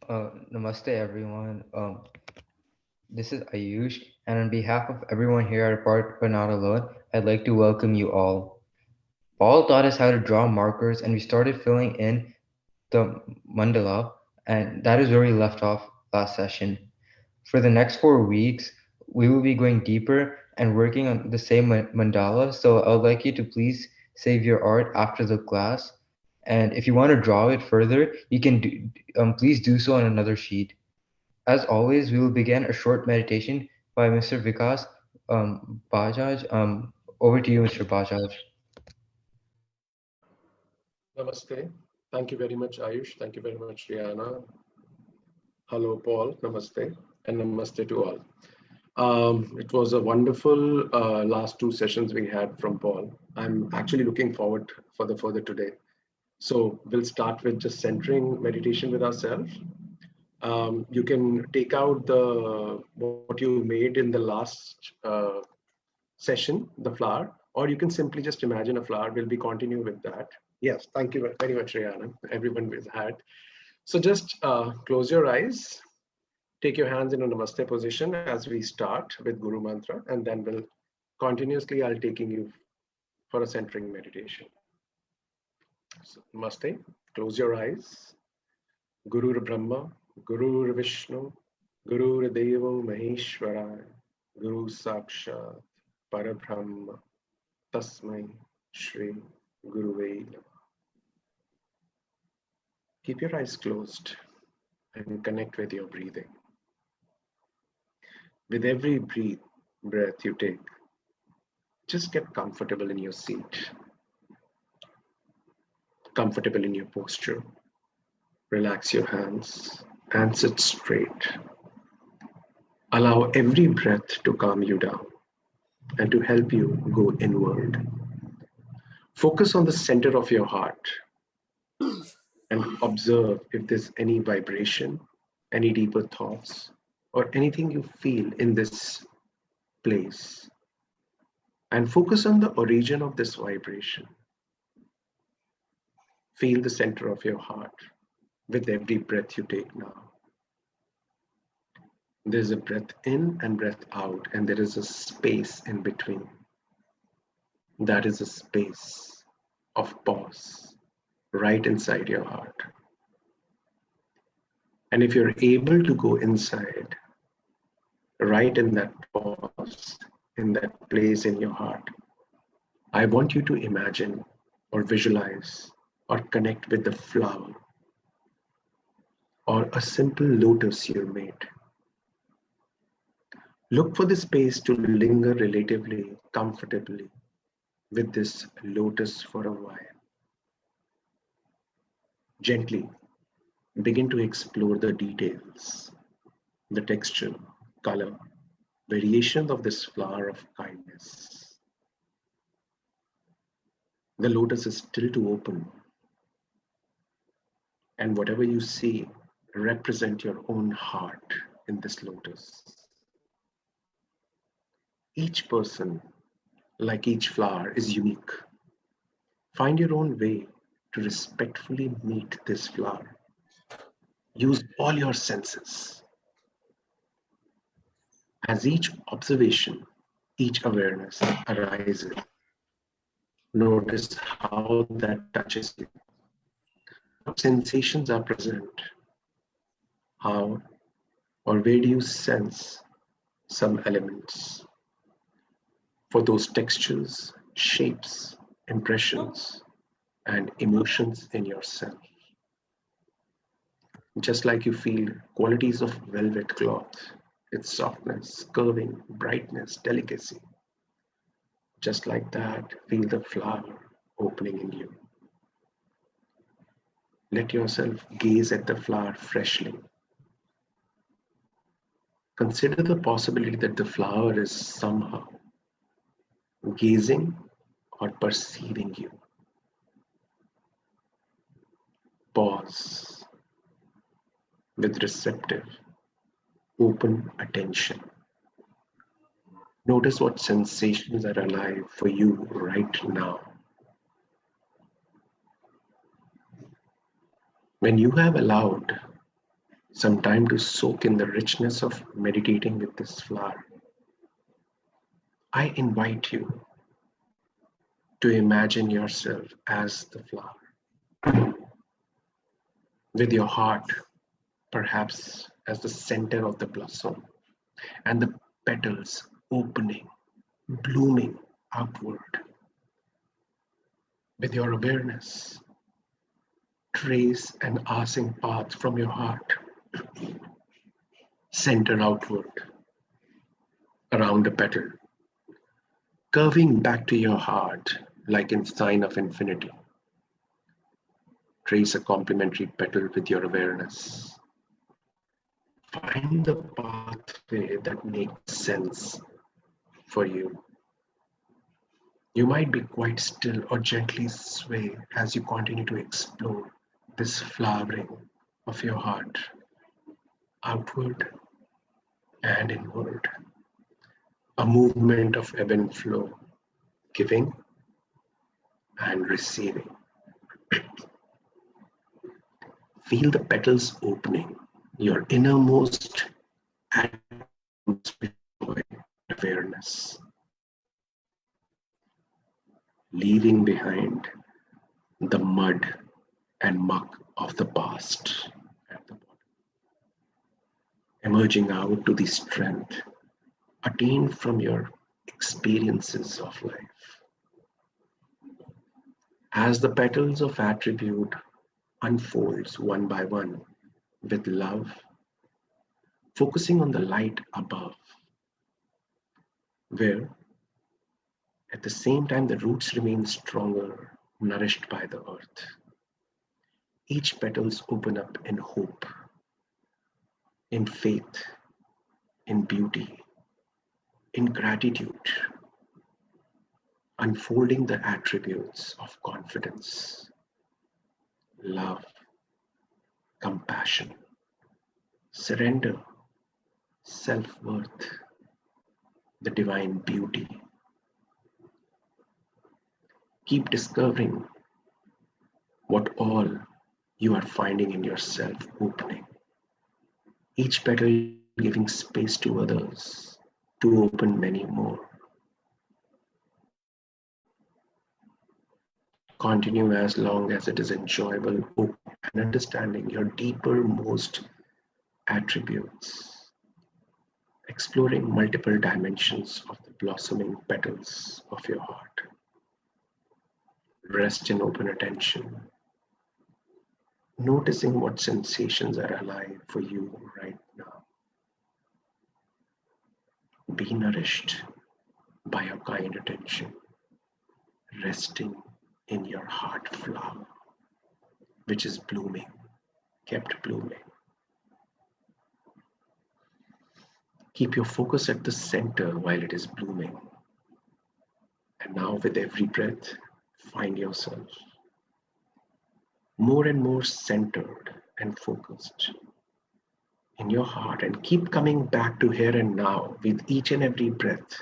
Namaste, everyone. This is Ayush, and on behalf of everyone here at Apart But Not Alone, I'd like to welcome you all. Paul taught us how to draw markers, and we started filling in the mandala, and that is where we left off last session. For the next 4 weeks, we will be going deeper and working on the same mandala. So I would like you to please save your art after the class, and if you want to draw it further, you can please do so on another sheet. As always, we will begin a short meditation by Mr. Vikas Bajaj. Over to you, Mr. Bajaj. Namaste. Thank you very much, Ayush. Thank you very much, Rihanna. Hello, Paul. Namaste. And namaste to all. It was a wonderful last two sessions we had from Paul. I'm actually looking forward for the further today. So we'll start with just centering meditation with ourselves. You can take out the what you made in the last session, the flower, or you can simply just imagine a flower. We'll be continue with that. Yes, thank you very much, Rihanna. Everyone has had. So just close your eyes, take your hands in a Namaste position as we start with Guru Mantra, and then we'll continuously, I'll taking you for a centering meditation. So, Namaste, close your eyes. Guru Brahma, Guru Vishnu, Guru Devo Maheshwara, Guru Sakshat, Parabrahma, Tasmai, Shri Guruve Namaha. Keep your eyes closed and connect with your breathing. With every breath you take, just get comfortable in your seat, comfortable in your posture. Relax your hands and sit straight. Allow every breath to calm you down and to help you go inward. Focus on the center of your heart and observe if there's any vibration, any deeper thoughts, or anything you feel in this place. And focus on the origin of this vibration. Feel the center of your heart with every breath you take now. There's a breath in and breath out, and there is a space in between. That is a space of pause right inside your heart. And if you're able to go inside, right in that pause, in that place in your heart, I want you to imagine or visualize or connect with the flower or a simple lotus you made. Look for the space to linger relatively comfortably with this lotus for a while. Gently begin to explore the details, the texture, color, variations of this flower of kindness. The lotus is still to open, and whatever you see represent your own heart in this lotus. Each person, like each flower, is unique. Find your own way to respectfully meet this flower. Use all your senses. As each observation, each awareness arises, notice how that touches you. What sensations are present? How or where do you sense some elements? For those textures, shapes, impressions, and emotions in yourself. Just like you feel qualities of velvet cloth, its softness, curving, brightness, delicacy. Just like that, feel the flower opening in you. Let yourself gaze at the flower freshly. Consider the possibility that the flower is somehow gazing or perceiving you. Pause with receptive, open attention. Notice what sensations are alive for you right now. When you have allowed some time to soak in the richness of meditating with this flower. I invite you to imagine yourself as the flower, with your heart perhaps as the center of the blossom, and the petals opening, blooming outward. With your awareness, trace an arcing path from your heart, center outward, around the petal, curving back to your heart like in sign of infinity. Trace a complementary petal with your awareness. Find the pathway that makes sense for you. You might be quite still or gently sway as you continue to explore this flowering of your heart, outward and inward, a movement of ebb and flow, giving and receiving. Feel the petals opening, your innermost atmosphere of awareness, leaving behind the mud and muck of the past at the bottom, emerging out to the strength attained from your experiences of life. As the petals of attribute unfolds one by one with love, focusing on the light above, where at the same time the roots remain stronger, nourished by the earth. Each petals open up in hope, in faith, in beauty, in gratitude, unfolding the attributes of confidence, love, compassion, surrender, self-worth, the divine beauty. Keep discovering what all you are finding in yourself opening. Each petal giving space to others to open many more. Continue as long as it is enjoyable, open, and understanding your deeper most attributes, exploring multiple dimensions of the blossoming petals of your heart. Rest in open attention, noticing what sensations are alive for you right now. Be nourished by your kind attention, resting in your heart flower, which is blooming, kept blooming. Keep your focus at the center while it is blooming. And now, with every breath, find yourself more and more centered and focused in your heart, and keep coming back to here and now with each and every breath,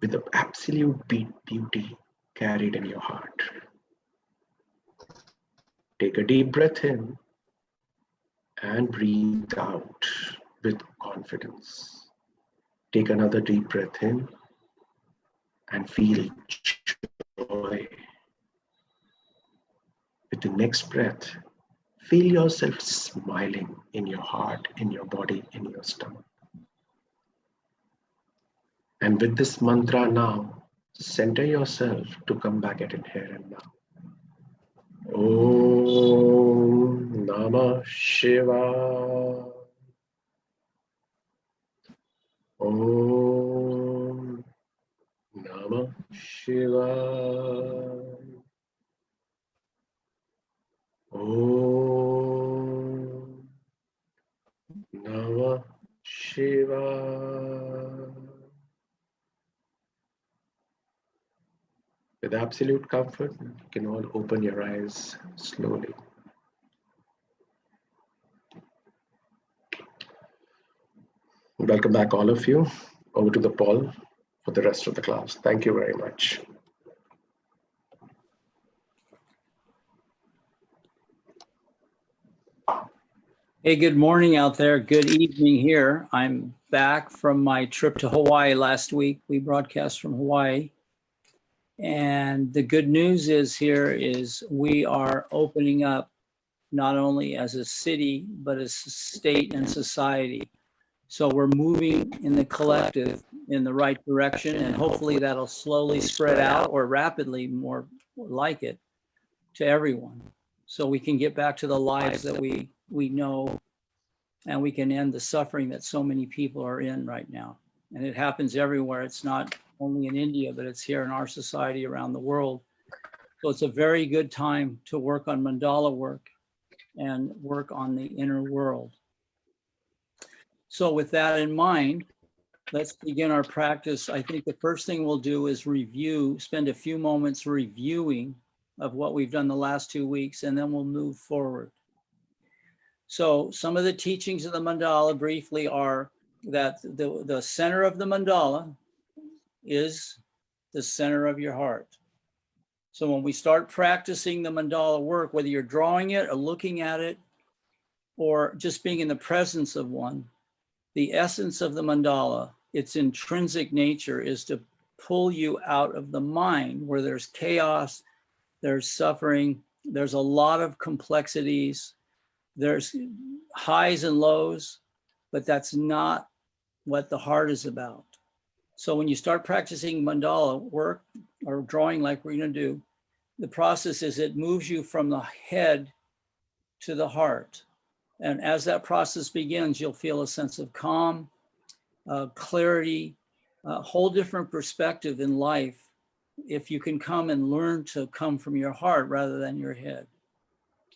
with the absolute beauty carried in your heart. Take a deep breath in and breathe out with confidence. Take another deep breath in and feel joy. With the next breath, feel yourself smiling in your heart, in your body, in your stomach. And with this mantra now, center yourself to come back at it here and now. Om Namah Shivaya. Om Namah Shivaya. Om Namah Shivaya. With absolute comfort, you can all open your eyes slowly. Welcome back, all of you. Over to the Paul for the rest of the class. Thank you very much. Hey, good morning out there. Good evening here. I'm back from my trip to Hawaii last week. We broadcast from Hawaii. And the good news is we are opening up not only as a city, but as a state and society. So we're moving in the collective in the right direction, and hopefully that'll slowly spread out, or rapidly, more like it, to everyone. So we can get back to the lives that we know, and we can end the suffering that so many people are in right now. And it happens everywhere. It's not only in India, but it's here in our society around the world. So it's a very good time to work on mandala work and work on the inner world. So with that in mind, let's begin our practice. I think the first thing we'll do is spend a few moments reviewing of what we've done the last 2 weeks, and then we'll move forward. So some of the teachings of the mandala briefly are that the center of the mandala is the center of your heart. So when we start practicing the mandala work, whether you're drawing it or looking at it or just being in the presence of one, the essence of the mandala, its intrinsic nature, is to pull you out of the mind where there's chaos, there's suffering, there's a lot of complexities, there's highs and lows, but that's not what the heart is about. So when you start practicing mandala work or drawing like we're going to do, the process is it moves you from the head to the heart. And as that process begins, you'll feel a sense of calm, clarity, a whole different perspective in life if you can come and learn to come from your heart rather than your head.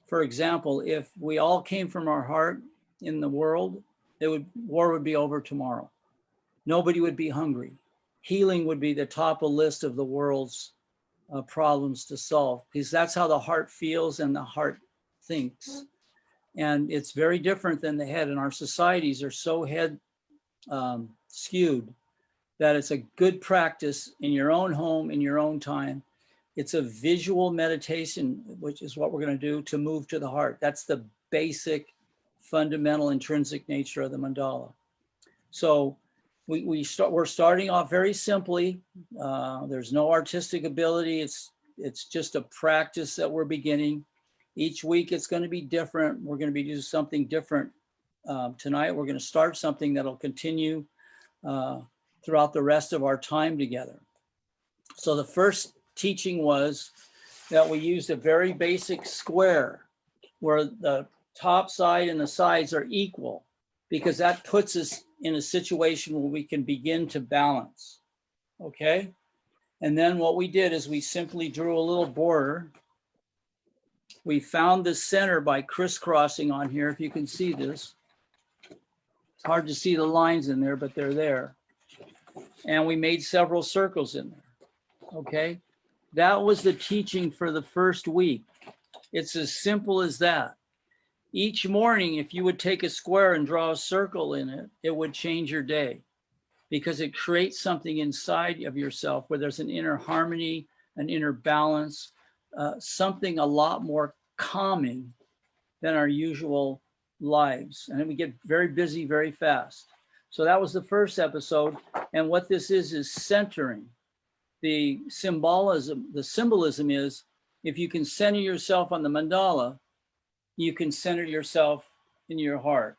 For example, if we all came from our heart in the world, war would be over tomorrow. Nobody would be hungry. Healing would be the top of the list of the world's problems to solve, because that's how the heart feels and the heart thinks. And it's very different than the head. And our societies are so head skewed that it's a good practice in your own home, in your own time. It's a visual meditation, which is what we're going to do to move to the heart. That's the basic, fundamental, intrinsic nature of the mandala. So we're starting off very simply. There's no artistic ability. It's just a practice that we're beginning. Each week it's going to be different. We're going to be doing something different. Tonight we're going to start something that'll continue throughout the rest of our time together. So the first teaching was that we used a very basic square where the top side and the sides are equal, because that puts us in a situation where we can begin to balance. Okay. And then what we did is we simply drew a little border. We found the center by crisscrossing on here. If you can see this, it's hard to see the lines in there, but they're there. And we made several circles in there. Okay. That was the teaching for the first week. It's as simple as that. Each morning, if you would take a square and draw a circle in it, it would change your day, because it creates something inside of yourself where there's an inner harmony, an inner balance, something a lot more calming than our usual lives. And then we get very busy very fast. So that was the first episode. And what this is centering. The symbolism is, if you can center yourself on the mandala, you can center yourself in your heart.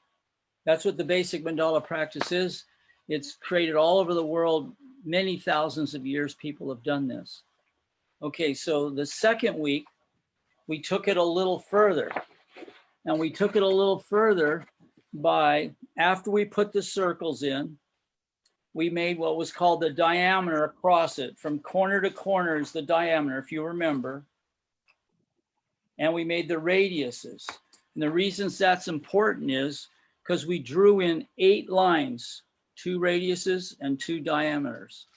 That's what the basic mandala practice is. It's created all over the world. Many thousands of years people have done this. Okay, so the second week, we took it a little further. And we took it a little further by, after we put the circles in, we made what was called the diameter across it. From corner to corner is the diameter, if you remember. And we made the radiuses. And the reasons that's important is because we drew in 8 lines, 2 radiuses and 2 diameters.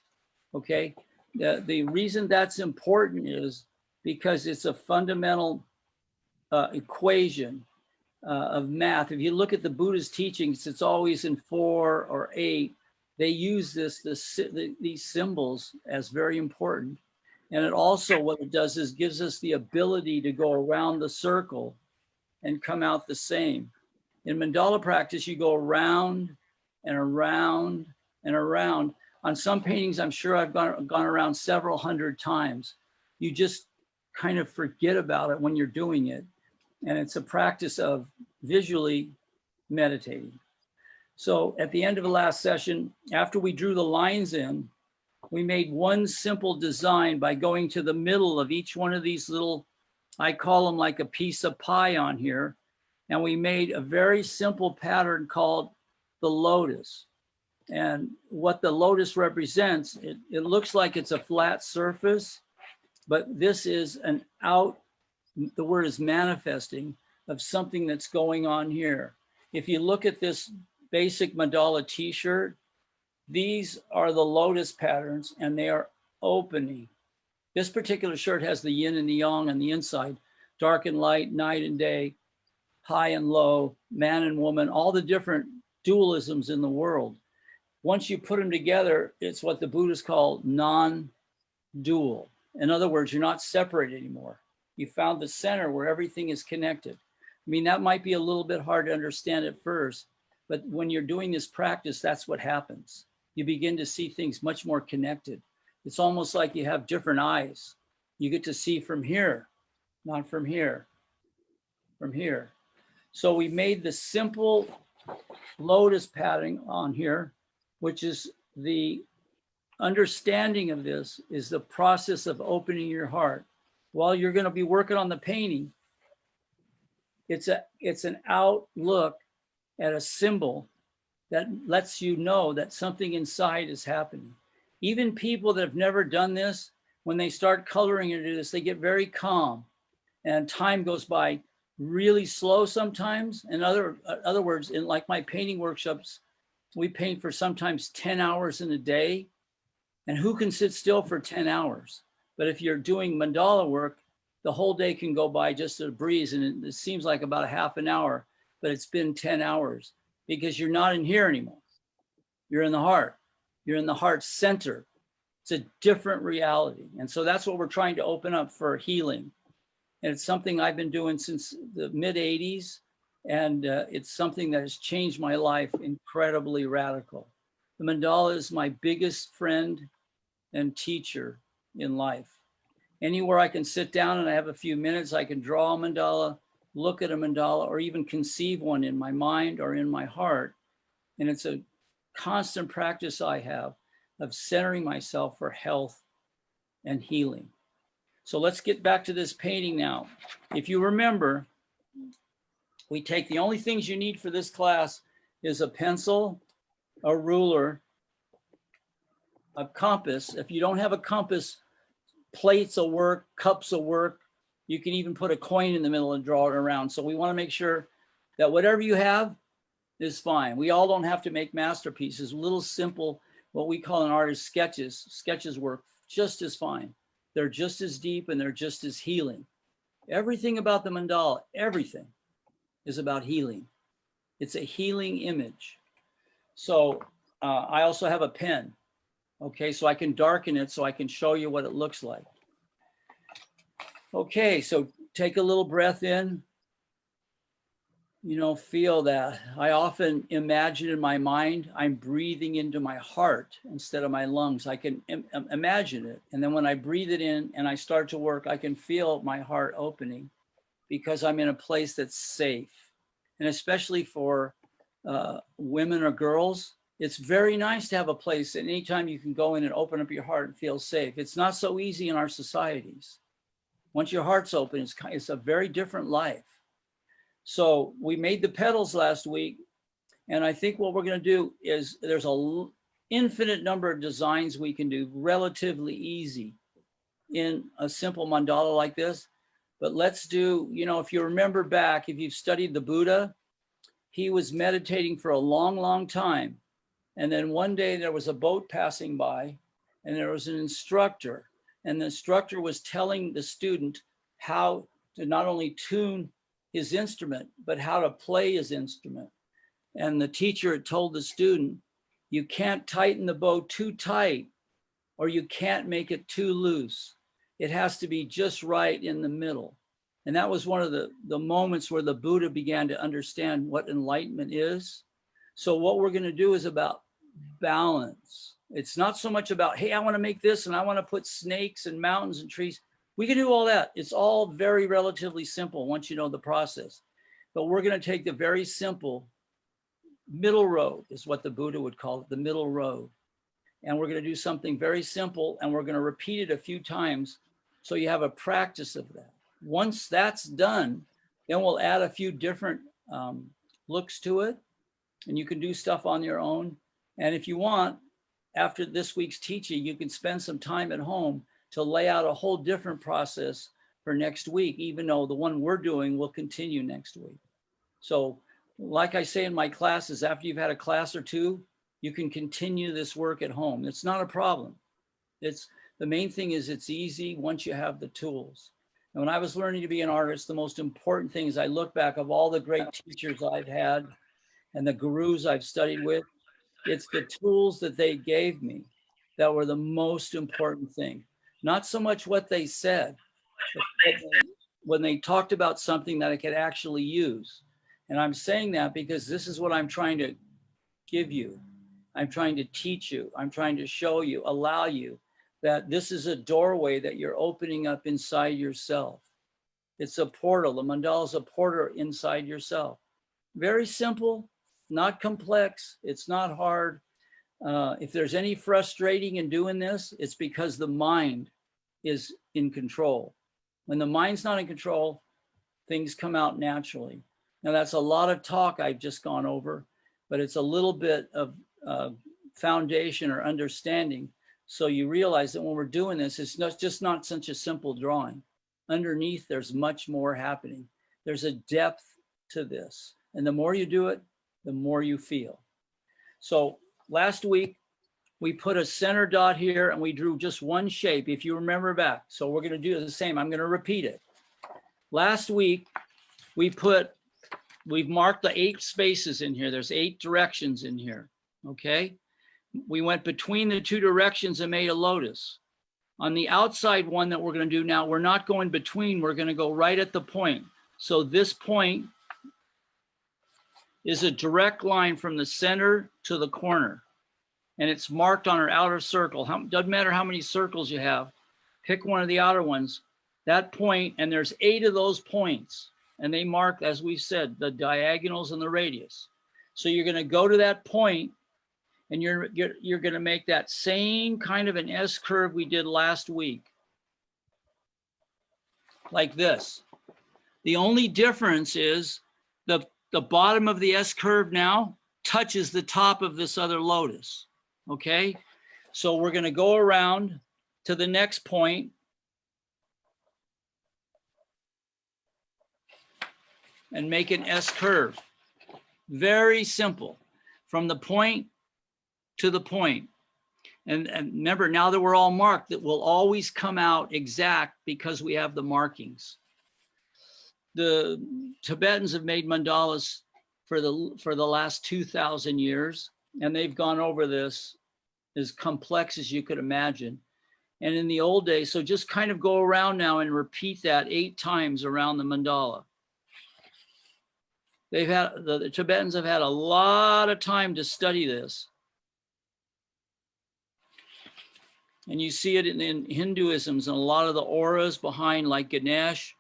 Okay. The reason that's important is because it's a fundamental equation of math. If you look at the Buddha's teachings, it's always in 4 or 8. They use these symbols as very important. And it also, what it does is gives us the ability to go around the circle and come out the same. In mandala practice, you go around and around and around. On some paintings, I'm sure I've gone around several hundred times. You just kind of forget about it when you're doing it. And it's a practice of visually meditating. So at the end of the last session, after we drew the lines in, we made one simple design by going to the middle of each one of these little, I call them like a piece of pie on here. And we made a very simple pattern called the lotus. And what the lotus represents, it looks like it's a flat surface, but this is an out, the word is manifesting, of something that's going on here. If you look at this basic mandala t-shirt, these are the lotus patterns and they are opening. This particular shirt has the yin and the yang on the inside, dark and light, night and day, high and low, man and woman, all the different dualisms in the world. Once you put them together, it's what the Buddhists call non-dual. In other words, you're not separate anymore. You found the center where everything is connected. I mean, that might be a little bit hard to understand at first, but when you're doing this practice, that's what happens. You begin to see things much more connected. It's almost like you have different eyes. You get to see from here, not from here, from here. So we made the simple lotus pattern on here, which is the understanding of this is the process of opening your heart. While you're going to be working on the painting, it's an outlook at a symbol that lets you know that something inside is happening. Even people that have never done this, when they start coloring into this, they get very calm and time goes by really slow sometimes. In other words, in like my painting workshops, we paint for sometimes 10 hours in a day. And who can sit still for 10 hours? But if you're doing mandala work, the whole day can go by just at a breeze. And it seems like about a half an hour, but it's been 10 hours because you're not in here anymore. You're in the heart. You're in the heart center. It's a different reality. And so that's what we're trying to open up for healing. And it's something I've been doing since the mid 80s. And it's something that has changed my life incredibly radical. The mandala is my biggest friend and teacher in life. Anywhere I can sit down and I have a few minutes, I can draw a mandala, look at a mandala, or even conceive one in my mind or in my heart. And it's a constant practice I have of centering myself for health and healing. So let's get back to this painting now. If you remember, we take the only things you need for this class is a pencil, a ruler, a compass. If you don't have a compass, plates will work, cups will work. You can even put a coin in the middle and draw it around. So we want to make sure that whatever you have is fine. We all don't have to make masterpieces. Little simple, what we call in art is sketches. Sketches work just as fine. They're just as deep and they're just as healing. Everything about the mandala, everything is about healing. It's a healing image. So I also have a pen. Okay, so I can darken it so I can show you what it looks like. Okay, so take a little breath in. You know, feel that. I often imagine in my mind, I'm breathing into my heart instead of my lungs. I can imagine it. And then when I breathe it in and I start to work, I can feel my heart opening because I'm in a place that's safe. And especially for women or girls, it's very nice to have a place that anytime you can go in and open up your heart and feel safe. It's not so easy in our societies. Once your heart's open, it's a very different life. So we made the petals last week. And I think what we're going to do is there's an infinite number of designs we can do relatively easy in a simple mandala like this. But let's do, you know, if you remember back, if you've studied the Buddha, he was meditating for a long, long time. And then one day there was a boat passing by and there was an instructor. And the instructor was telling the student how to not only tune his instrument, but how to play his instrument. And the teacher had told the student, you can't tighten the bow too tight or you can't make it too loose. It has to be just right in the middle. And that was one of the moments where the Buddha began to understand what enlightenment is. So what we're going to do is about balance. It's not so much about, hey, I want to make this and I want to put snakes and mountains and trees. We can do all that. It's all very relatively simple once you know the process. But we're going to take the very simple middle road, is what the Buddha would call it, the middle road. And we're going to do something very simple, and we're going to repeat it a few times so you have a practice of that. Once that's done, then we'll add a few different looks to it, and you can do stuff on your own. And if you want, after this week's teaching, you can spend some time at home to lay out a whole different process for next week, even though the one we're doing will continue next week. So like I say in my classes, after you've had a class or two, you can continue this work at home. It's not a problem. It's the main thing is it's easy once you have the tools. And when I was learning to be an artist, the most important thing is I look back of all the great teachers I've had and the gurus I've studied with, it's the tools that they gave me that were the most important thing. Not so much what they said, but when they talked about something that I could actually use. And I'm saying that because this is what I'm trying to give you. I'm trying to teach you. I'm trying to show you, allow you that this is a doorway that you're opening up inside yourself. It's a portal. The mandala is a portal inside yourself. Very simple, not complex. It's not hard. If there's any frustrating in doing this, it's because the mind is in control. When the mind's not in control, things come out naturally. Now that's a lot of talk I've just gone over, but it's a little bit of foundation or understanding. So you realize that when we're doing this, it's just not such a simple drawing. Underneath, there's much more happening. There's a depth to this. And the more you do it, the more you feel. So last week, we put a center dot here and we drew just one shape, if you remember back. So we're gonna do the same. I'm gonna repeat it. Last week, we've marked the 8 spaces in here. There's 8 directions in here, okay? We went between the 2 directions and made a lotus. On the outside one that we're gonna do now, we're not going between, we're gonna go right at the point. So this point is a direct line from the center to the corner. And it's marked on our outer circle. Doesn't matter how many circles you have, pick one of the outer ones, that point, and there's 8 of those points. And they mark, as we said, the diagonals and the radius. So you're gonna go to that point and you're gonna make that same kind of an S curve we did last week. Like this. The only difference is the bottom of the S curve now touches the top of this other lotus, okay? So we're gonna go around to the next point. And make an S curve. Very simple. From the point to the point. And remember, now that we're all marked, that will always come out exact because we have the markings. The Tibetans have made mandalas for the last 2,000 years, and they've gone over this as complex as you could imagine. And in the old days, so just kind of go around now and repeat that 8 times around the mandala. The Tibetans have had a lot of time to study this. And you see it in Hinduisms and a lot of the auras behind, like Ganesh.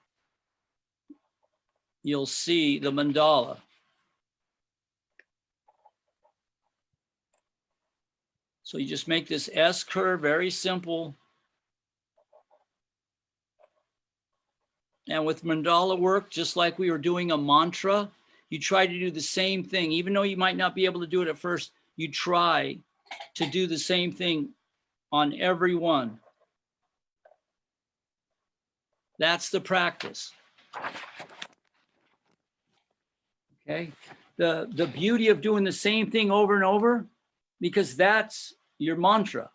You'll see the mandala. So you just make this S curve, very simple. And with mandala work, just like we were doing a mantra, you try to do the same thing. Even though you might not be able to do it at first, you try to do the same thing on every one. That's the practice. Okay. The beauty of doing the same thing over and over, because that's your mantra.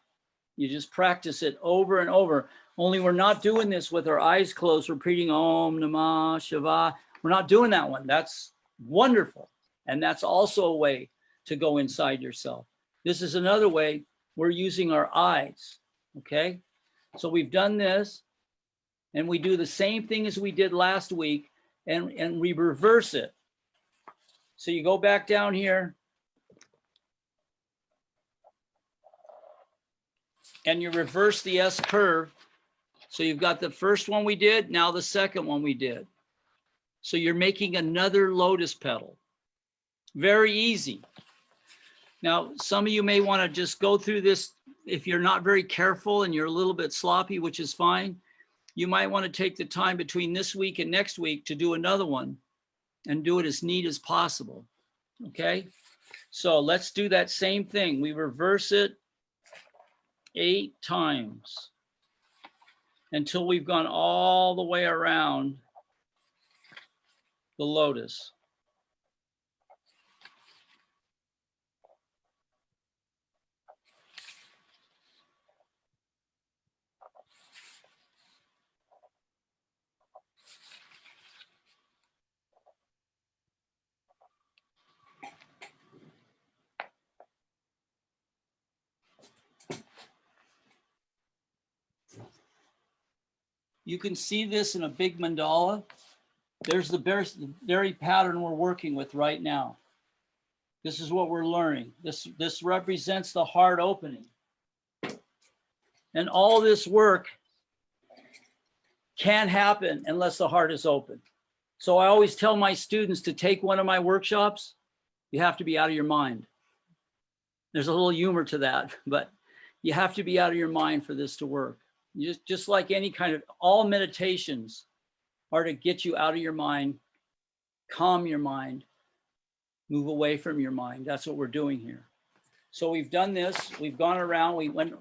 You just practice it over and over. Only we're not doing this with our eyes closed, repeating Om Namah Shivaya. We're not doing that one. That's wonderful. And that's also a way to go inside yourself. This is another way we're using our eyes. Okay. So we've done this. And we do the same thing as we did last week, and we reverse it. So you go back down here and you reverse the S curve. So you've got the first one we did, now the second one we did. So you're making another lotus petal. Very easy. Now, some of you may want to just go through this. If you're not very careful and you're a little bit sloppy, which is fine, you might want to take the time between this week and next week to do another one and do it as neat as possible. Okay? So let's do that same thing. We reverse it 8 times until we've gone all the way around the lotus. You can see this in a big mandala. There's the very pattern we're working with right now. This is what we're learning. This represents the heart opening. And all this work can't happen unless the heart is open. So I always tell my students to take one of my workshops, you have to be out of your mind. There's a little humor to that, but you have to be out of your mind for this to work. Just like any kind of, all meditations are to get you out of your mind, calm your mind, move away from your mind. That's what we're doing here. So we've done this, we've gone around, we went,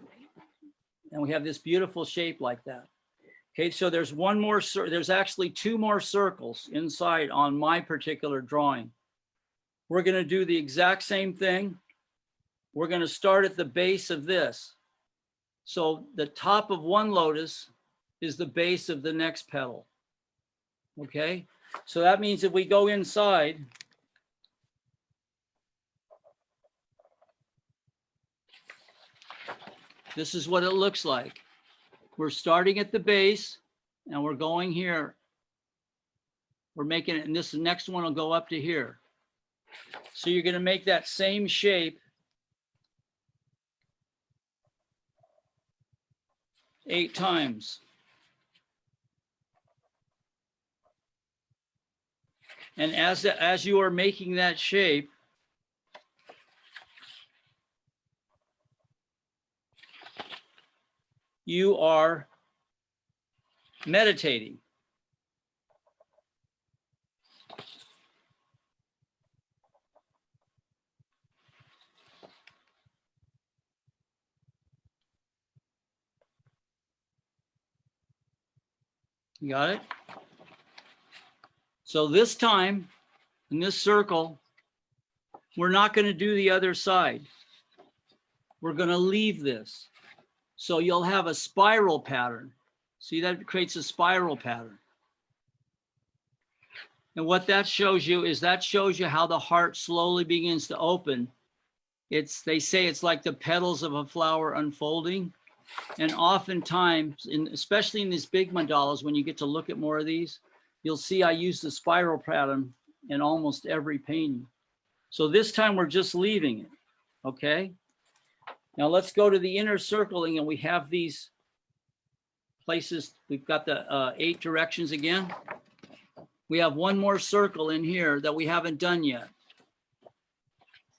and we have this beautiful shape like that. Okay, so there's one more, there's actually 2 more circles inside on my particular drawing. We're gonna do the exact same thing. We're gonna start at the base of this. So the top of one lotus is the base of the next petal. Okay, so that means if we go inside, this is what it looks like. We're starting at the base and we're going here. We're making it, and this next one will go up to here. So you're going to make that same shape 8 times. And as you are making that shape, you are meditating. You got it? So this time, in this circle, we're not going to do the other side. We're going to leave this. So you'll have a spiral pattern. See, that creates a spiral pattern. And what that shows you is that shows you how the heart slowly begins to open. They say it's like the petals of a flower unfolding. And oftentimes, especially in these big mandalas, when you get to look at more of these, you'll see I use the spiral pattern in almost every painting. So this time we're just leaving it, okay? Now let's go to the inner circling, and we have these places. We've got the 8 directions again. We have one more circle in here that we haven't done yet.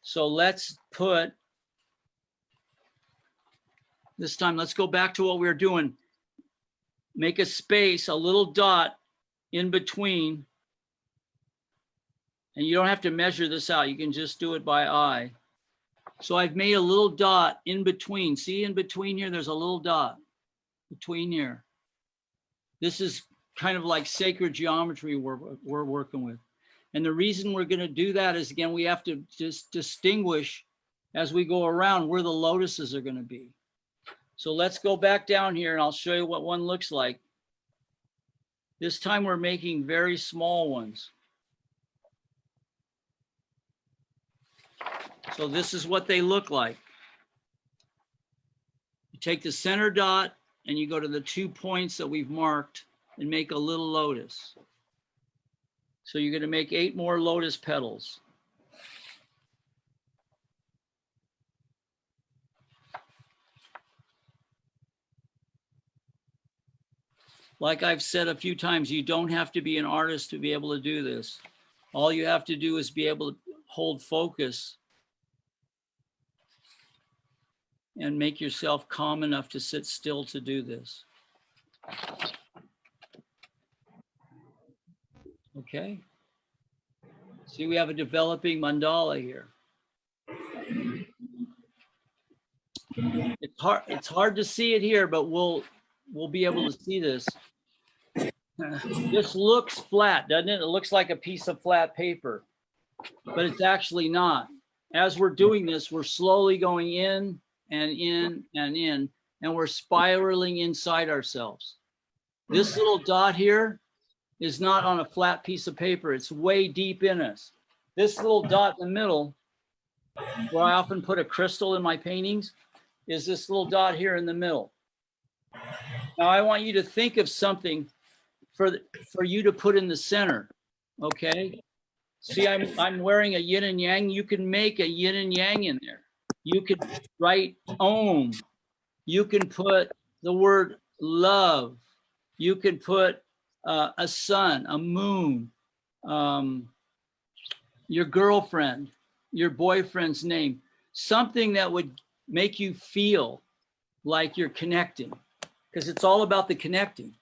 So let's put, this time, let's go back to what we were doing. Make a space, a little dot in between. And you don't have to measure this out. You can just do it by eye. So I've made a little dot in between. See, in between here, there's a little dot between here. This is kind of like sacred geometry we're working with. And the reason we're going to do that is, again, we have to just distinguish as we go around where the lotuses are going to be. So let's go back down here and I'll show you what one looks like. This time we're making very small ones. So this is what they look like. You take the center dot and you go to the 2 points that we've marked and make a little lotus. So you're going to make 8 more lotus petals. Like I've said a few times, you don't have to be an artist to be able to do this. All you have to do is be able to hold focus and make yourself calm enough to sit still to do this. Okay. See, we have a developing mandala here. It's hard to see it here, but we'll be able to see this. This looks flat, doesn't it? It looks like a piece of flat paper, but it's actually not. As we're doing this, we're slowly going in and in and in, and we're spiraling inside ourselves. This little dot here is not on a flat piece of paper. It's way deep in us. This little dot in the middle, where I often put a crystal in my paintings, is this little dot here in the middle. Now I want you to think of something for you to put in the center, okay? See, I'm wearing a yin and yang. You can make a yin and yang in there. You could write Om. You can put the word love. You can put a sun, a moon, your girlfriend, your boyfriend's name, something that would make you feel like you're connecting, because it's all about the connecting.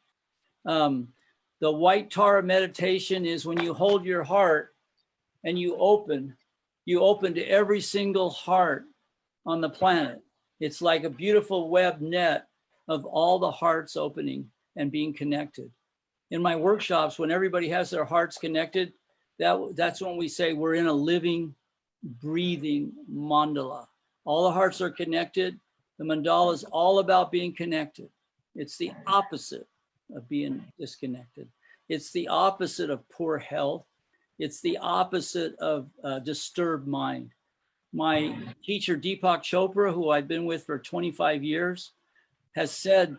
The white Tara meditation is when you hold your heart and you open to every single heart on the planet. It's like a beautiful web net of all the hearts opening and being connected. In my workshops, when everybody has their hearts connected, that's when we say we're in a living, breathing mandala. All the hearts are connected. The mandala is all about being connected. It's the opposite of being disconnected. It's the opposite of poor health. It's the opposite of disturbed mind. My teacher, Deepak Chopra, who I've been with for 25 years, has said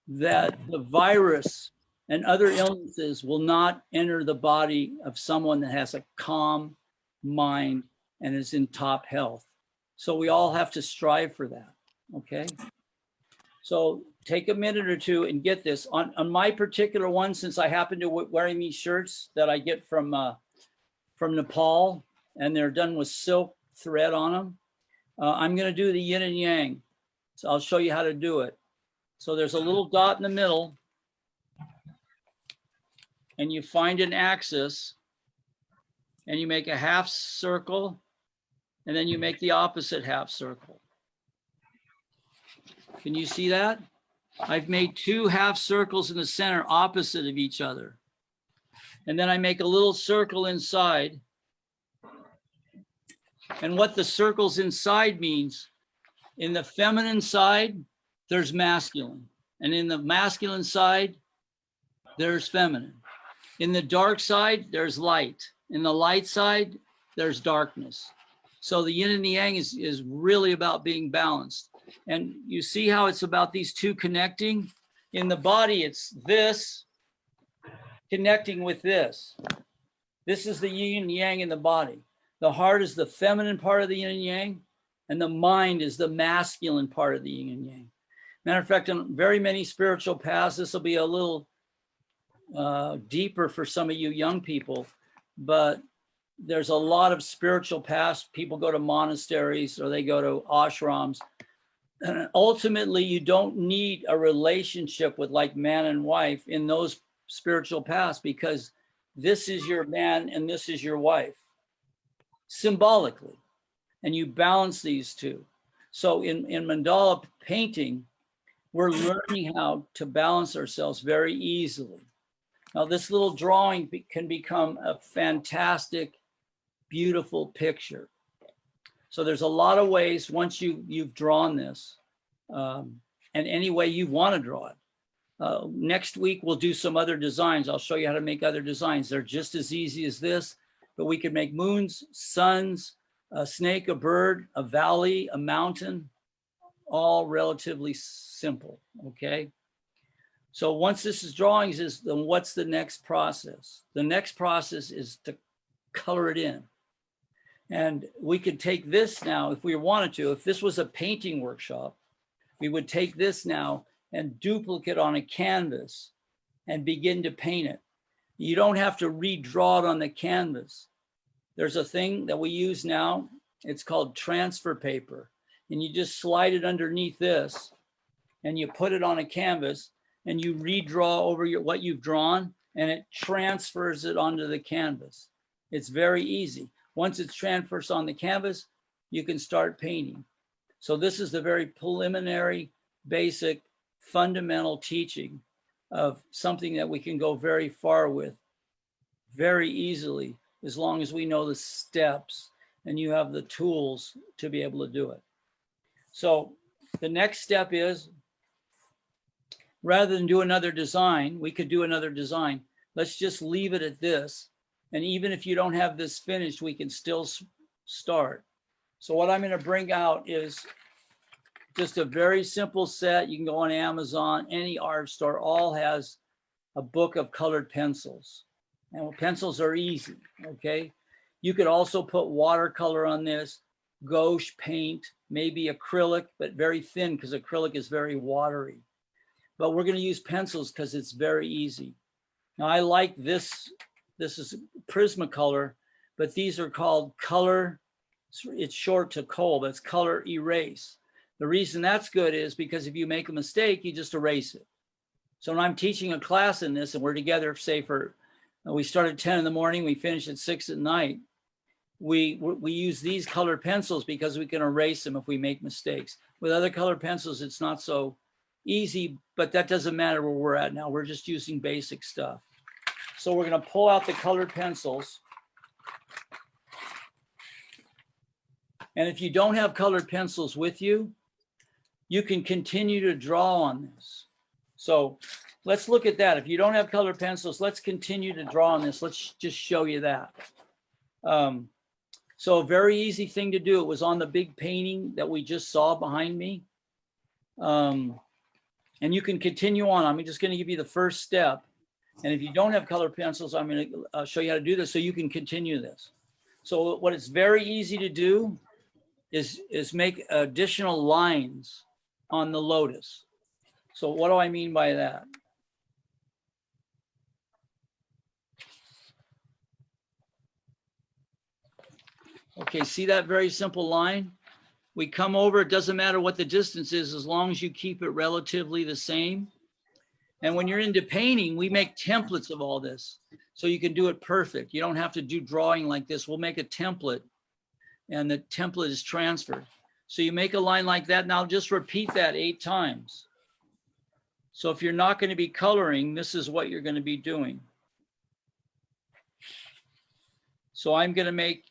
that the virus and other illnesses will not enter the body of someone that has a calm mind and is in top health. So we all have to strive for that, okay? So take a minute or two and get this. On my particular one, since I happen to be wearing these shirts that I get from Nepal, and they're done with silk thread on them, I'm gonna do the yin and yang. So I'll show you how to do it. So there's a little dot in the middle, and you find an axis, and you make a half circle, and then you make the opposite half circle. Can you see that? I've made 2 half circles in the center opposite of each other. And then I make a little circle inside. And what the circles inside means, in the feminine side, there's masculine. And in the masculine side, there's feminine. In the dark side, there's light. In the light side, there's darkness. So the yin and the yang is really about being balanced. And you see how it's about these 2 connecting? In the body, it's this connecting with this. This is the yin and yang in the body. The heart is the feminine part of the yin and yang, and the mind is the masculine part of the yin and yang. Matter of fact, on very many spiritual paths, this will be a little deeper for some of you young people, but there's a lot of spiritual paths. People go to monasteries or they go to ashrams. And ultimately, you don't need a relationship with like man and wife in those spiritual paths, because this is your man and this is your wife, symbolically. And you balance these 2. So in mandala painting, we're learning how to balance ourselves very easily. Now, this little drawing can become a fantastic, beautiful picture. So there's a lot of ways once you've drawn this, and any way you want to draw it. Next week, we'll do some other designs. I'll show you how to make other designs. They're just as easy as this, but we can make moons, suns, a snake, a bird, a valley, a mountain, all relatively simple, okay? So once this is drawings, then what's the next process? The next process is to color it in. And we could take this now, if we wanted to, if this was a painting workshop, we would take this now and duplicate on a canvas and begin to paint it. You don't have to redraw it on the canvas. There's a thing that we use now. It's called transfer paper. And you just slide it underneath this and you put it on a canvas and you redraw over what you've drawn and it transfers it onto the canvas. It's very easy. Once it's transfers on the canvas, you can start painting. So this is the very preliminary, basic, fundamental teaching of something that we can go very far with very easily, as long as we know the steps and you have the tools to be able to do it. So the next step is, rather than do another design, we could do another design. Let's just leave it at this. And even if you don't have this finished, we can still start. So what I'm going to bring out is just a very simple set. You can go on Amazon, any art store, all has a book of colored pencils. And pencils are easy, okay? You could also put watercolor on this, gouache paint, maybe acrylic, but very thin because acrylic is very watery. But we're going to use pencils because it's very easy. Now I like this. This is Prismacolor, but these are called color. It's short to COL, but it's color erase. The reason that's good is because if you make a mistake, you just erase it. So when I'm teaching a class in this and we're together, say we start at 10 in the morning, we finish at 6 at night, we use these colored pencils because we can erase them if we make mistakes. With other colored pencils, it's not so easy, but that doesn't matter where we're at now. We're just using basic stuff. So we're going to pull out the colored pencils. And if you don't have colored pencils with you, you can continue to draw on this. So let's look at that. If you don't have colored pencils, let's continue to draw on this. Let's just show you that. So a very easy thing to do. It was on the big painting that we just saw behind me. And you can continue on. I'm just going to give you the first step. And if you don't have colored pencils, I'm going to show you how to do this so you can continue this. So what it's very easy to do is make additional lines on the lotus. So what do I mean by that? Okay, see that very simple line? We come over, it doesn't matter what the distance is, as long as you keep it relatively the same. And when you're into painting, we make templates of all this. So you can do it perfect. You don't have to do drawing like this. We'll make a template and the template is transferred. So you make a line like that. Now just repeat that 8 times. So if you're not going to be coloring, this is what you're going to be doing. So I'm going to make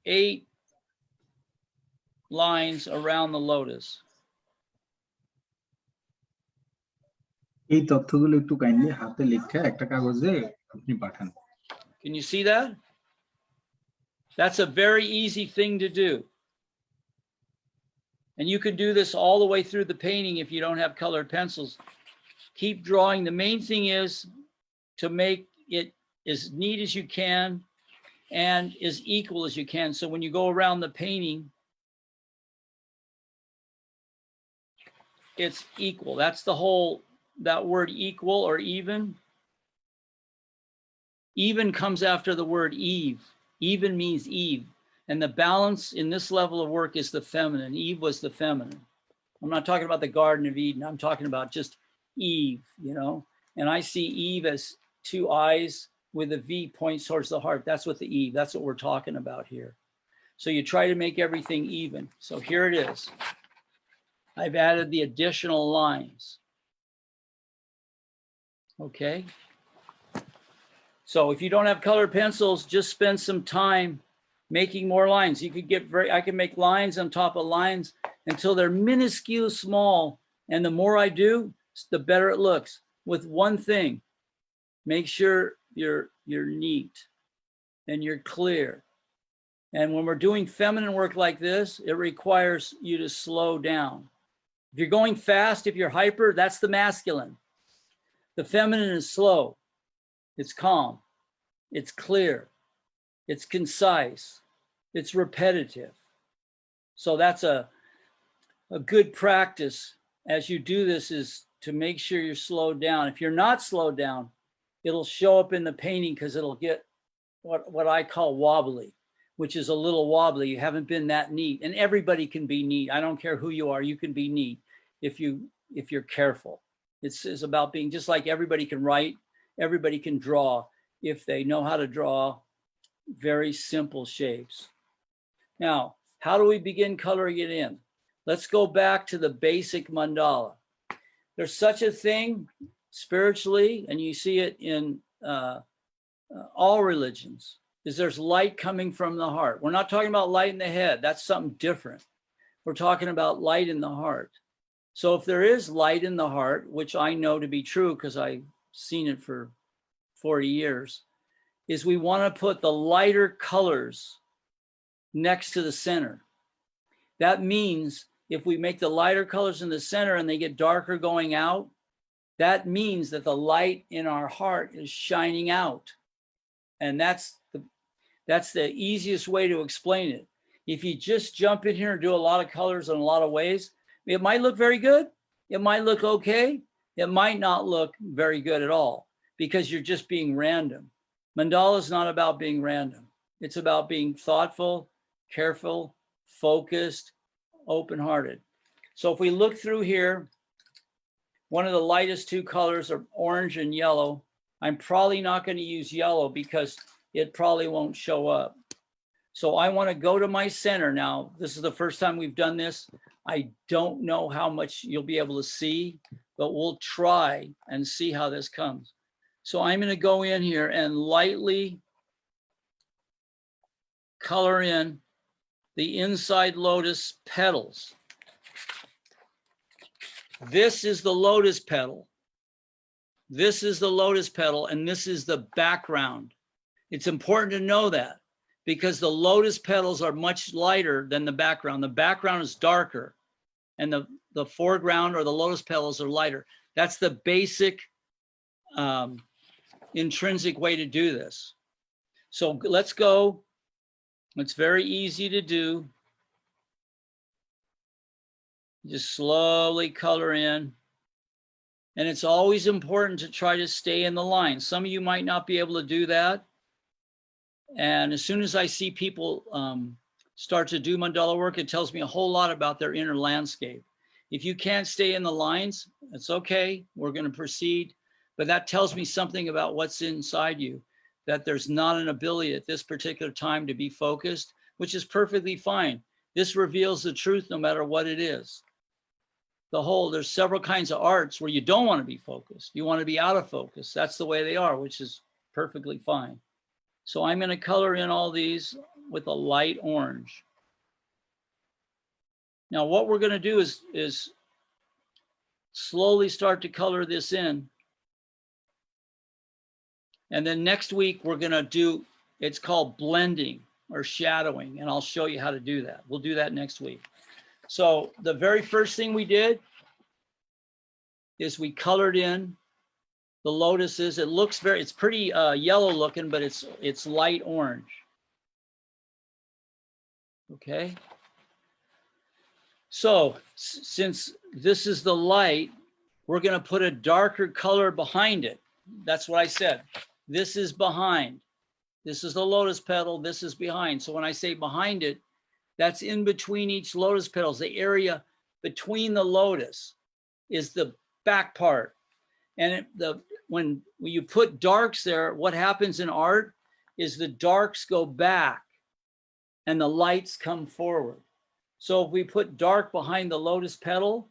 8 lines around the lotus. এই তথ্যগুলো একটু kindly হাতে লিখে একটা কাগজে আপনি পাঠান। Can you see that? That's a very easy thing to do. And you can do this all the way through the painting if you don't have colored pencils. Keep drawing. The main thing is to make it as neat as you can and as equal as you can. So when you go around the painting, it's equal. That's the whole, that word equal or even. Even comes after the word Eve. Even means Eve. And the balance in this level of work is the feminine. Eve was the feminine. I'm not talking about the Garden of Eden. I'm talking about just Eve, you know. And I see Eve as 2 eyes with a V points towards the heart. That's what the Eve, that's what we're talking about here. So you try to make everything even. So here it is. I've added the additional lines. Okay. So if you don't have colored pencils, just spend some time making more lines. You could get I can make lines on top of lines until they're minuscule small. And the more I do, the better it looks. With one thing, make sure you're neat and you're clear. And when we're doing feminine work like this, it requires you to slow down If you're going fast, if you're hyper, that's the masculine. The feminine is slow. It's calm. It's clear. It's concise. It's repetitive. So that's a good practice as you do this, is to make sure you're slowed down. If you're not slowed down, it'll show up in the painting because it'll get what I call wobbly, which is a little wobbly. You haven't been that neat. And everybody can be neat. I don't care who you are. You can be neat if you're careful. It's about being, just like everybody can write, everybody can draw if they know how to draw very simple shapes. Now, how do we begin coloring it in? Let's go back to the basic mandala. There's such a thing spiritually, and you see it in all religions, is there's light coming from the heart. We're not talking about light in the head. That's something different. We're talking about light in the heart. So if there is light in the heart, which I know to be true because I've seen it for 40 years, is we want to put the lighter colors next to the center. That means if we make the lighter colors in the center and they get darker going out, that means that the light in our heart is shining out. And that's the easiest way to explain it. If you just jump in here and do a lot of colors in a lot of ways, it might look very good. It might look okay. It might not look very good at all because you're just being random. Mandala is not about being random. It's about being thoughtful, careful, focused, open-hearted. So if we look through here, one of the lightest two colors are orange and yellow. I'm probably not going to use yellow because it probably won't show up. So I want to go to my center now. This is the first time we've done this. I don't know how much you'll be able to see, but we'll try and see how this comes. So I'm going to go in here and lightly color in the inside lotus petals. This is the lotus petal. This is the lotus petal, and this is the background. It's important to know that because the lotus petals are much lighter than the background. The background is darker, and the foreground or the lotus petals are lighter. That's the basic intrinsic way to do this. So let's go. It's very easy to do. Just slowly color in. And it's always important to try to stay in the line. Some of you might not be able to do that. And as soon as I see people start to do mandala work, it tells me a whole lot about their inner landscape. If you can't stay in the lines, it's okay. We're going to proceed. But that tells me something about what's inside you, that there's not an ability at this particular time to be focused, which is perfectly fine. This reveals the truth no matter what it is. There's several kinds of arts where you don't want to be focused. You want to be out of focus. That's the way they are, which is perfectly fine. So I'm going to color in all these with a light orange. Now what we're going to do is slowly start to color this in. And then next week we're going to do, it's called blending or shadowing, and I'll show you how to do that. We'll do that next week. So the very first thing we did is we colored in the lotuses. It looks it's pretty yellow looking, but it's light orange. Okay. So since this is the light, we're going to put a darker color behind it. That's what I said. This is behind. This is the lotus petal. This is behind. So when I say behind it, that's in between each lotus petals. The area between the lotus is the back part. And when you put darks there, what happens in art is the darks go back and the lights come forward. So if we put dark behind the lotus petal,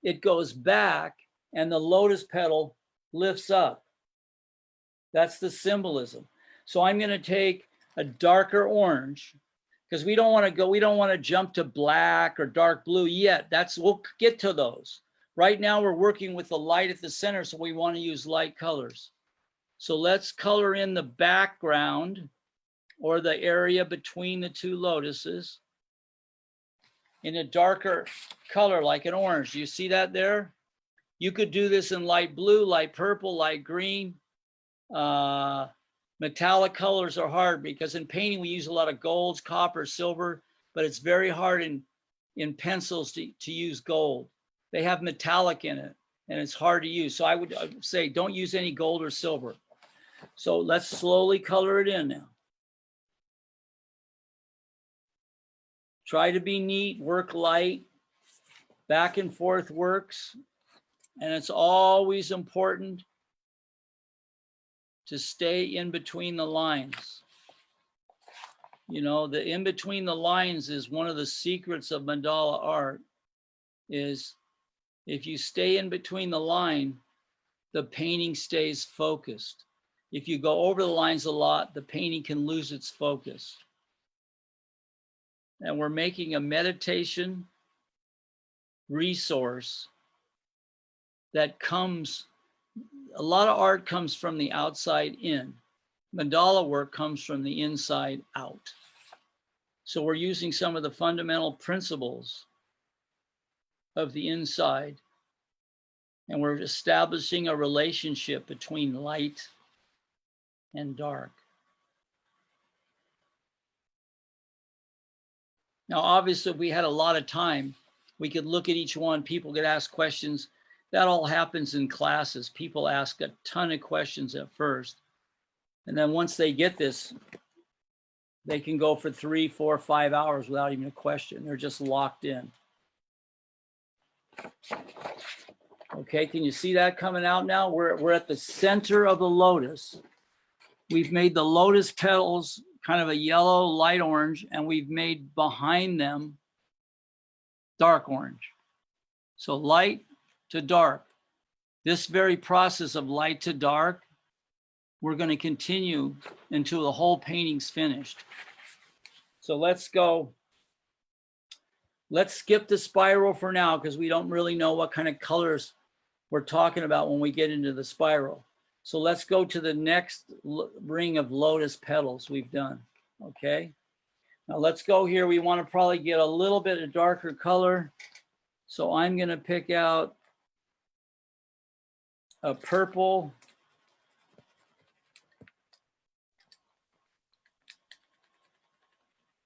it goes back and the lotus petal lifts up. That's the symbolism. So I'm going to take a darker orange, because we don't want to jump to black or dark blue yet. We'll get to those. Right now we're working with the light at the center, so we want to use light colors. So let's color in the background or the area between the two lotuses. in a darker color, like an orange. You see that there? You could do this in light blue, light purple, light green. Metallic colors are hard because in painting we use a lot of golds, copper, silver, but it's very hard in pencils to use gold. They have metallic in it and it's hard to use. So I would say don't use any gold or silver. So let's slowly color it in now. Try to be neat, work light, back and forth works. And it's always important to stay in between the lines. You know, the in between the lines is one of the secrets of mandala art, is if you stay in between the line, the painting stays focused. If you go over the lines a lot, the painting can lose its focus. And we're making a meditation resource that comes, a lot of art comes from the outside in. Mandala work comes from the inside out. So we're using some of the fundamental principles of the inside, and we're establishing a relationship between light and dark. Now, obviously, if we had a lot of time, we could look at each one. People could ask questions. That all happens in classes. People ask a ton of questions at first. And then once they get this, they can go for 3, 4, 5 hours without even a question. They're just locked in. Okay, can you see that coming out now? We're at the center of the lotus. We've made the lotus petals kind of a yellow, light orange, and we've made behind them dark orange. So light to dark. This very process of light to dark, we're going to continue until the whole painting's finished. So let's go. Let's skip the spiral for now because we don't really know what kind of colors we're talking about when we get into the spiral. So let's go to the next ring of lotus petals we've done, okay? Now let's go here. We want to probably get a little bit of darker color. So I'm going to pick out a purple.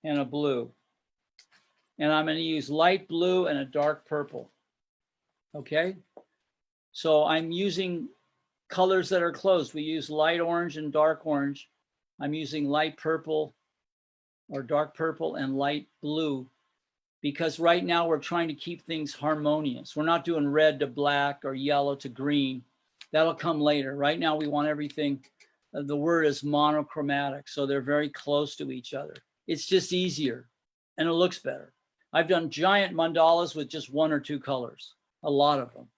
And a blue. And I'm going to use light blue and a dark purple. Okay? So I'm using colors that are close. We use light orange and dark orange. I'm using light purple or dark purple and light blue because right now we're trying to keep things harmonious. We're not doing red to black or yellow to green. That'll come later. Right now we want everything, the word is monochromatic, so they're very close to each other. It's just easier and it looks better. I've done giant mandalas with just 1 or 2 colors, a lot of them.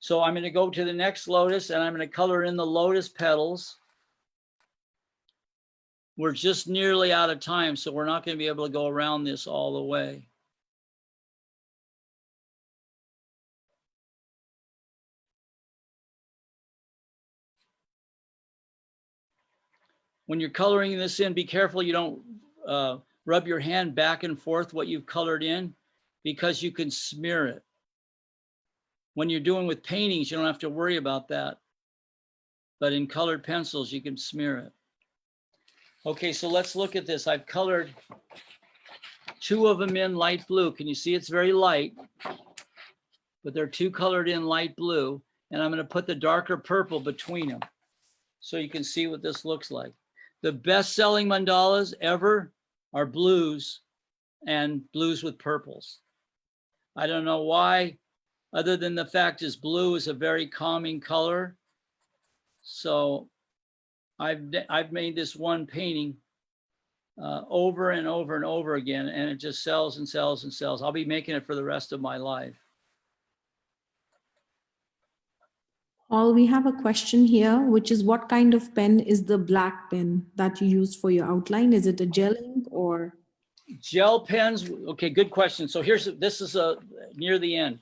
So I'm going to go to the next lotus and I'm going to color in the lotus petals. We're just nearly out of time, so we're not going to be able to go around this all the way. When you're coloring this in, be careful you don't rub your hand back and forth what you've colored in because you can smear it. When you're doing with paintings, you don't have to worry about that. But in colored pencils, you can smear it. Okay, so let's look at this. I've colored 2 of them in light blue. Can you see it's very light? But they're 2 colored in light blue. And I'm going to put the darker purple between them so you can see what this looks like. The best-selling mandalas ever are blues and blues with purples. I don't know why, other than the fact is blue is a very calming color. So I've made this one painting over and over and over again, and it just sells and sells and sells. I'll be making it for the rest of my life. Paul, we have a question here, which is what kind of pen is the black pen that you use for your outline? Is it a gel ink or? Gel pens, okay, good question. So this is near the end.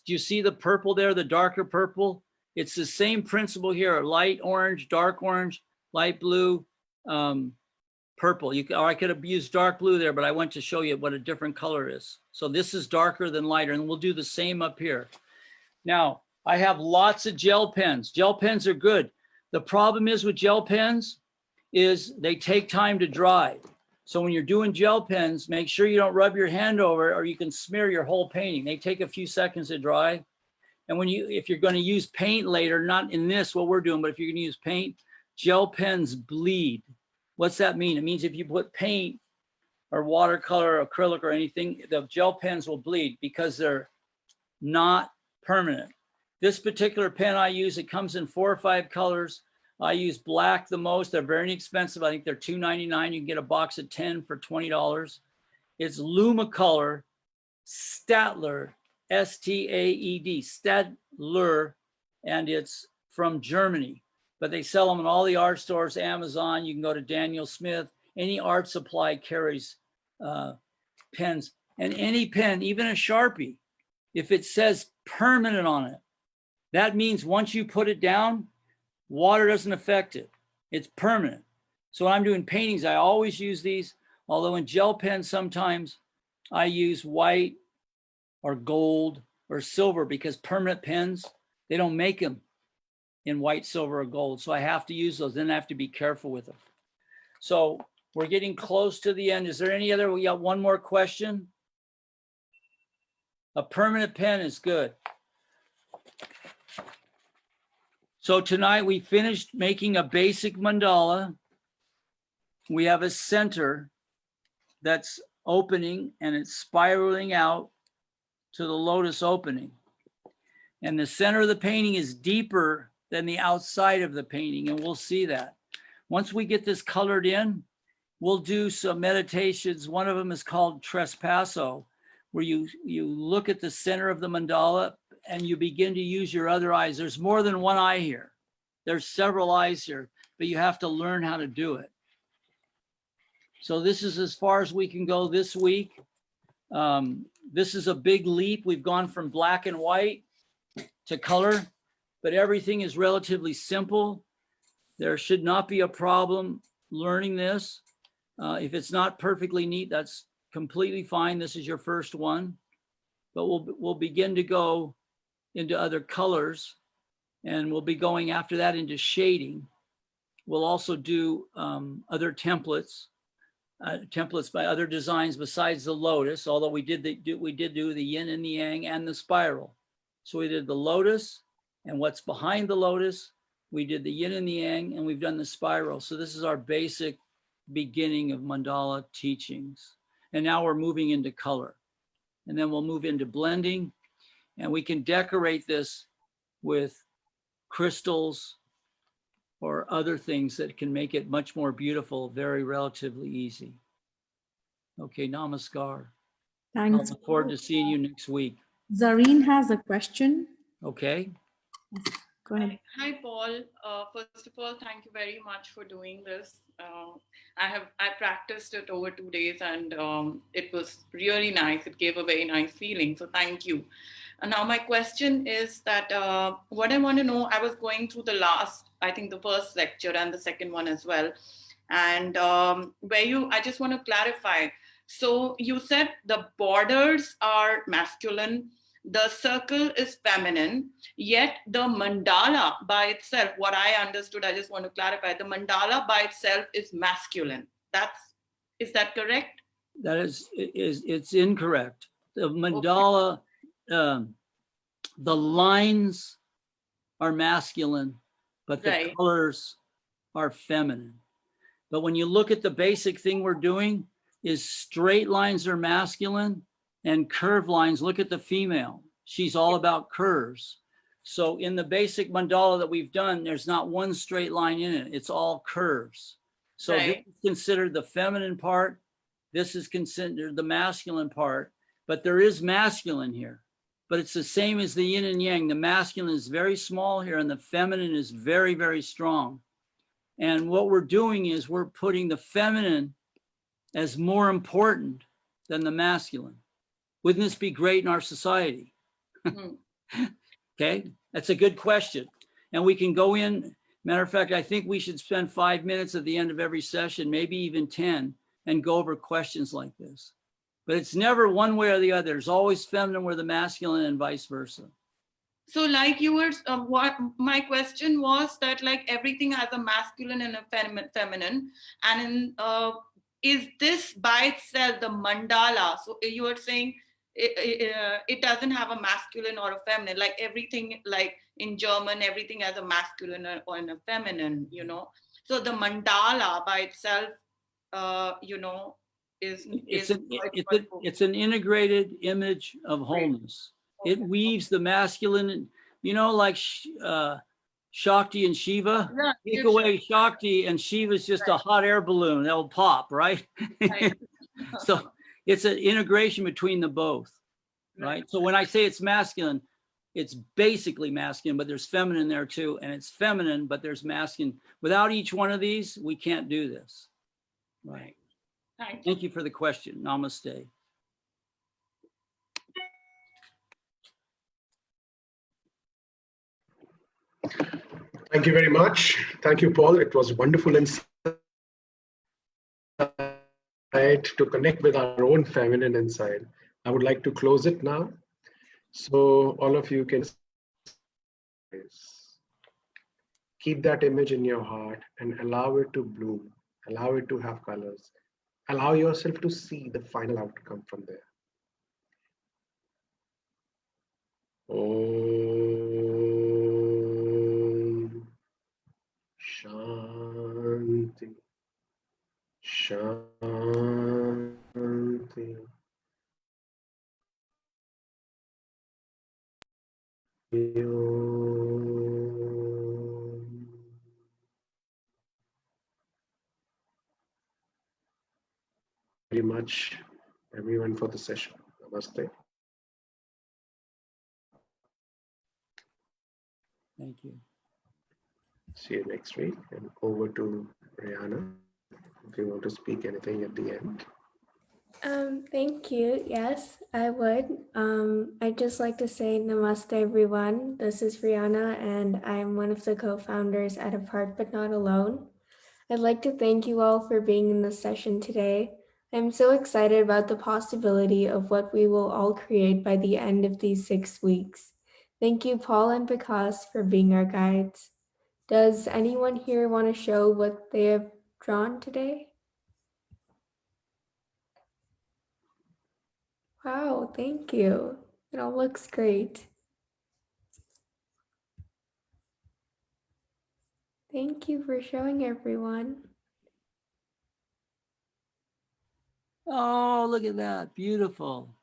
Do you see the purple there, the darker purple? It's the same principle here, light orange, dark orange, light blue, purple. Or I could have used dark blue there, but I went to show you what a different color is. So this is darker than lighter, and we'll do the same up here. Now, I have lots of gel pens. Gel pens are good. The problem is with gel pens is they take time to dry. So when you're doing gel pens, make sure you don't rub your hand over it, or you can smear your whole painting. They take a few seconds to dry. And if you're going to use paint later, not in this, what we're doing, but if you're going to use paint, gel pens bleed. What's that mean? It means if you put paint or watercolor or acrylic or anything, the gel pens will bleed because they're not permanent. This particular pen I use, it comes in 4 or 5 colors. I use black the most. They're very inexpensive. I think they're $2.99. You can get a box of 10 for $20. It's Lumacolor Statler, S-T-A-E-D, Stadler, and it's from Germany. But they sell them in all the art stores, Amazon. You can go to Daniel Smith. Any art supply carries pens. And any pen, even a Sharpie, if it says permanent on it, that means once you put it down, water doesn't affect it. It's permanent. So when I'm doing paintings, I always use these. Although in gel pens, sometimes I use white or gold or silver because permanent pens, they don't make them in white, silver, or gold. So I have to use those. Then I have to be careful with them. So we're getting close to the end. Is there any other? We got one more question. A permanent pen is good. So tonight we finished making a basic mandala. We have a center that's opening and it's spiraling out to the lotus opening. And the center of the painting is deeper than the outside of the painting, and we'll see that. Once we get this colored in, we'll do some meditations. One of them is called Trespasso, where you look at the center of the mandala and you begin to use your other eyes. There's more than one eye here. There's several eyes here, but you have to learn how to do it. So this is as far as we can go this week. This is a big leap. We've gone from black and white to color, but everything is relatively simple. There should not be a problem learning this. If it's not perfectly neat, that's completely fine. This is your first one, but we'll begin to go into other colors, and we'll be going after that into shading. We'll also do other templates by other designs besides the lotus, although we did do the yin and the yang and the spiral. So we did the lotus and what's behind the lotus. We did the yin and the yang, and we've done the spiral. So this is our basic beginning of mandala teachings. And now we're moving into color. And then we'll move into blending, and we can decorate this with crystals or other things that can make it much more beautiful, very relatively easy. Okay, namaskar. Thanks. I look forward to seeing you next week. Zareen has a question. Okay. Go ahead. Hi, Paul. First of all, thank you very much for doing this. I practiced it over 2 days, and it was really nice. It gave a very nice feeling. So thank you. And now my question is that what I want to know, I was going through the first lecture and the second one as well. And I just want to clarify. So you said the borders are masculine, the circle is feminine, yet the mandala by itself, what I understood, I just want to clarify, the mandala by itself is masculine. Is that correct? It's incorrect. The mandala, the lines are masculine, but the colors are feminine. But when you look at the basic thing we're doing is straight lines are masculine and curved lines. Look at the female. She's all about curves. So in the basic mandala that we've done, there's not one straight line in it. It's all curves. So this is considered the feminine part. This is considered the masculine part, but there is masculine here. But it's the same as the yin and yang. The masculine is very small here and the feminine is very, very strong. And what we're doing is we're putting the feminine as more important than the masculine. Wouldn't this be great in our society? Okay, that's a good question. And we can go in, Matter of fact, I think we should spend 5 minutes at the end of every session, maybe even 10, and go over questions like this. But it's never one way or the other. There's always feminine or the masculine and vice versa. So like you were, what my question was that like everything has a masculine and a feminine, and in, is this by itself the mandala? So you were saying it doesn't have a masculine or a feminine, like everything, like in German, everything has a masculine or a feminine, you know. So the mandala by itself, you know, It's an integrated image of wholeness. Okay. It weaves the masculine, you know, like Shakti and Shiva. Yeah, take away Shakti and Shiva's just a hot air balloon. That'll pop, right? Right. So it's an integration between the both, right? So when I say it's masculine, it's basically masculine, but there's feminine there too. And it's feminine, but there's masculine. Without each one of these, we can't do this, right? Thank you for the question. Namaste. Thank you very much. Thank you, Paul. It was wonderful insight to connect with our own feminine inside. I would like to close it now. So all of you can keep that image in your heart and allow it to bloom, allow it to have colors. Allow yourself to see the final outcome from there. Om Shanti Shanti Om. Very much everyone for the session. Namaste. Thank you. See you next week. And over to Rihanna, if you want to speak anything at the end. Thank you. Yes, I would. I'd just like to say namaste, everyone. This is Rihanna, and I'm one of the co-founders at Apart But Not Alone. I'd like to thank you all for being in this session today. I'm so excited about the possibility of what we will all create by the end of these 6 weeks. Thank you, Paul and Vikas, for being our guides. Does anyone here want to show what they have drawn today? Wow, thank you. It all looks great. Thank you for showing everyone. Oh, look at that. Beautiful.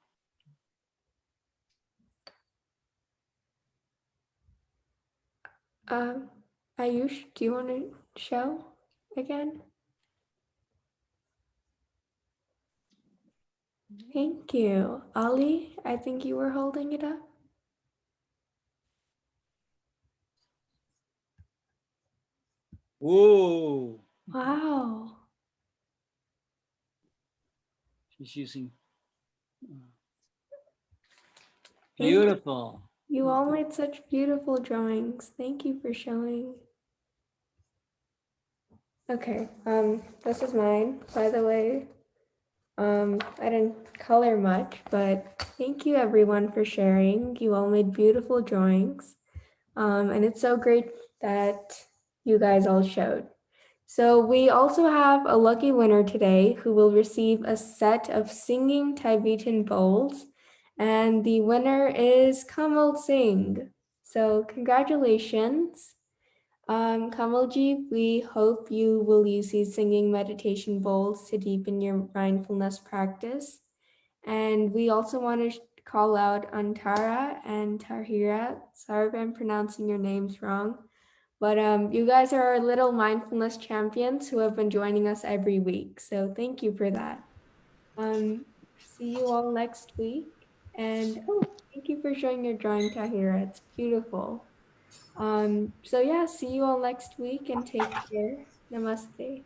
Ayush, do you want to show again? Thank you. Ali, I think you were holding it up. Whoa. Wow. She's using. Beautiful. You all made such beautiful drawings. Thank you for showing. Okay, this is mine, by the way. I didn't color much, but thank you everyone for sharing. You all made beautiful drawings. And it's so great that you guys all showed. So we also have a lucky winner today who will receive a set of singing Tibetan bowls. And the winner is Kamal Singh. So congratulations. Kamalji, we hope you will use these singing meditation bowls to deepen your mindfulness practice. And we also want to call out Antara and Tahira. Sorry if I'm pronouncing your names wrong, but you guys are our little mindfulness champions who have been joining us every week. So thank you for that. See you all next week. And thank you for showing your drawing, Tahira. It's beautiful. So yeah, see you all next week and take care. Namaste.